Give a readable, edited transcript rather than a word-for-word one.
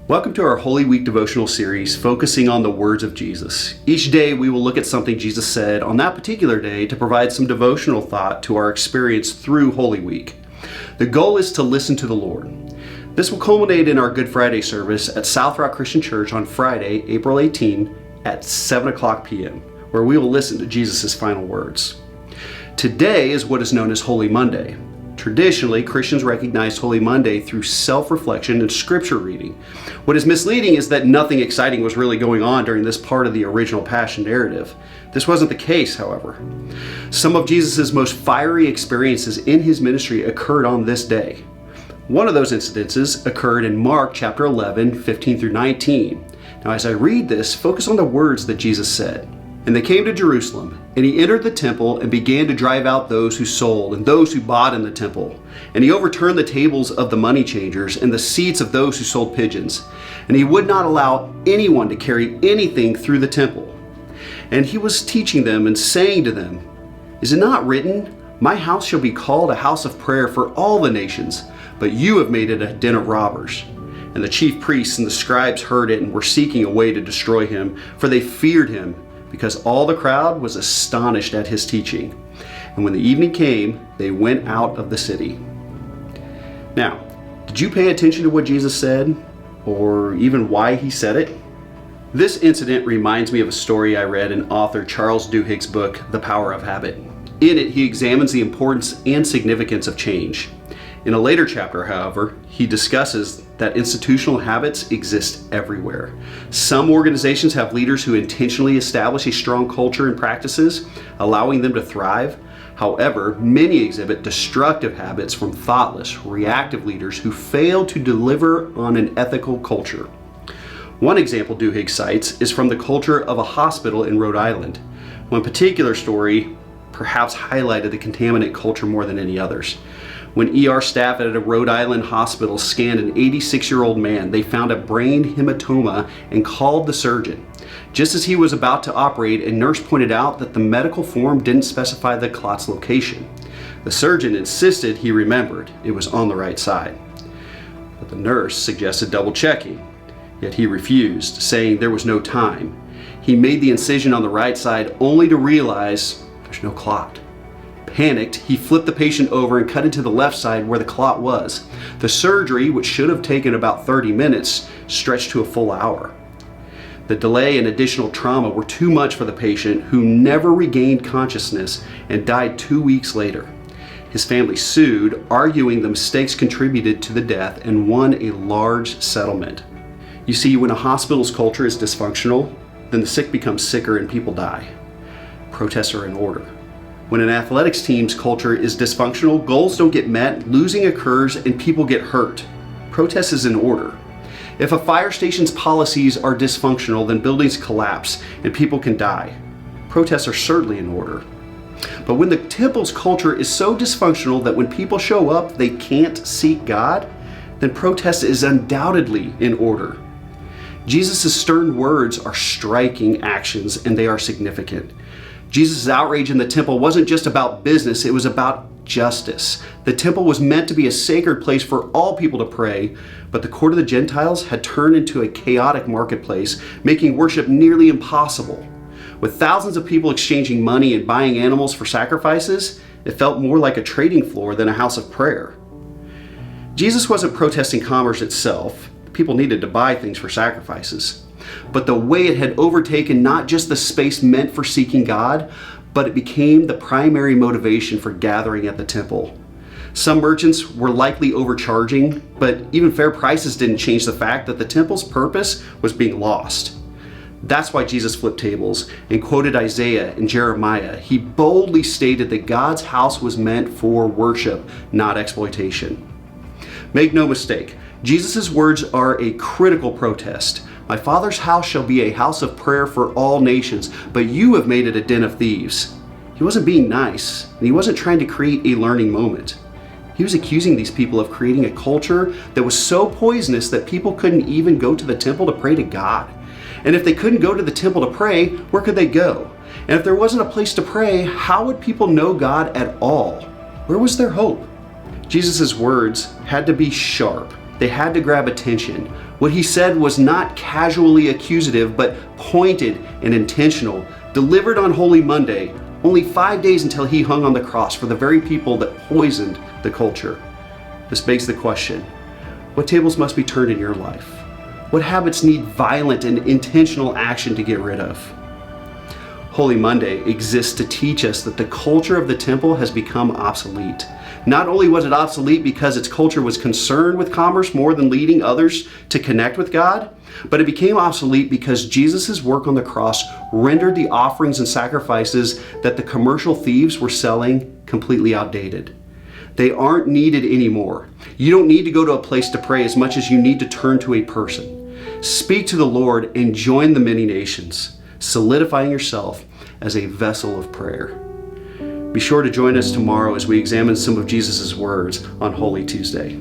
Welcome to our Holy Week devotional series focusing on the words of Jesus. Each day we will look at something Jesus said on that particular day to provide some devotional thought to our experience through Holy Week. The goal is to listen to the Lord. This will culminate in our Good Friday service at South Rock Christian Church on Friday, April 18 at 7 o'clock p.m., where we will listen to Jesus' final words. Today is what is known as Holy Monday. Traditionally, Christians recognize Holy Monday through self-reflection and scripture reading. What is misleading is that nothing exciting was really going on during this part of the original Passion narrative. This wasn't the case, however. Some of Jesus' most fiery experiences in his ministry occurred on this day. One of those incidences occurred in Mark chapter 11, 15 through 19. Now, as I read this, focus on the words that Jesus said. And they came to Jerusalem, and he entered the temple and began to drive out those who sold and those who bought in the temple. And he overturned the tables of the money changers and the seats of those who sold pigeons. And he would not allow anyone to carry anything through the temple. And he was teaching them and saying to them, "Is it not written, 'My house shall be called a house of prayer for all the nations,' but you have made it a den of robbers." And the chief priests and the scribes heard it and were seeking a way to destroy him, for they feared him, because all the crowd was astonished at his teaching. And when the evening came, they went out of the city. Now, did you pay attention to what Jesus said, or even why he said it? This incident reminds me of a story I read in author Charles Duhigg's book, The Power of Habit. In it, he examines the importance and significance of change. In a later chapter, however, he discusses that institutional habits exist everywhere. Some organizations have leaders who intentionally establish a strong culture and practices, allowing them to thrive. However, many exhibit destructive habits from thoughtless, reactive leaders who fail to deliver on an ethical culture. One example Duhigg cites is from the culture of a hospital in Rhode Island. One particular story perhaps highlighted the contaminant culture more than any others. When ER staff at a Rhode Island hospital scanned an 86-year-old man, they found a brain hematoma and called the surgeon. Just as he was about to operate, a nurse pointed out that the medical form didn't specify the clot's location. The surgeon insisted he remembered it was on the right side. But the nurse suggested double checking, yet he refused, saying there was no time. He made the incision on the right side only to realize there's no clot. Panicked, he flipped the patient over and cut into the left side where the clot was. The surgery, which should have taken about 30 minutes, stretched to a full hour. The delay and additional trauma were too much for the patient, who never regained consciousness and died 2 weeks later. His family sued, arguing the mistakes contributed to the death, and won a large settlement. You see, when a hospital's culture is dysfunctional, then the sick become sicker and people die. Protests are in order. When an athletics team's culture is dysfunctional, goals don't get met, losing occurs, and people get hurt. Protest is in order. If a fire station's policies are dysfunctional, then buildings collapse and people can die. Protests are certainly in order. But when the temple's culture is so dysfunctional that when people show up, they can't seek God, then protest is undoubtedly in order. Jesus' stern words are striking actions, and they are significant. Jesus' outrage in the temple wasn't just about business, it was about justice. The temple was meant to be a sacred place for all people to pray, but the court of the Gentiles had turned into a chaotic marketplace, making worship nearly impossible. With thousands of people exchanging money and buying animals for sacrifices, it felt more like a trading floor than a house of prayer. Jesus wasn't protesting commerce itself. People needed to buy things for sacrifices. But the way it had overtaken not just the space meant for seeking God, but it became the primary motivation for gathering at the temple. Some merchants were likely overcharging, but even fair prices didn't change the fact that the temple's purpose was being lost. That's why Jesus flipped tables and quoted Isaiah and Jeremiah. He boldly stated that God's house was meant for worship, not exploitation. Make no mistake, Jesus' words are a critical protest. "My Father's house shall be a house of prayer for all nations, but you have made it a den of thieves." He wasn't being nice, and he wasn't trying to create a learning moment. He was accusing these people of creating a culture that was so poisonous that people couldn't even go to the temple to pray to God. And if they couldn't go to the temple to pray, where could they go? And if there wasn't a place to pray, how would people know God at all? Where was their hope? Jesus' words had to be sharp. They had to grab attention. What he said was not casually accusative, but pointed and intentional, delivered on Holy Monday, only 5 days until he hung on the cross for the very people that poisoned the culture. This begs the question, what tables must be turned in your life? What habits need violent and intentional action to get rid of? Holy Monday exists to teach us that the culture of the temple has become obsolete. Not only was it obsolete because its culture was concerned with commerce more than leading others to connect with God, but it became obsolete because Jesus' work on the cross rendered the offerings and sacrifices that the commercial thieves were selling completely outdated. They aren't needed anymore. You don't need to go to a place to pray as much as you need to turn to a person. Speak to the Lord and join the many nations, solidifying yourself as a vessel of prayer. Be sure to join us tomorrow as we examine some of Jesus' words on Holy Tuesday.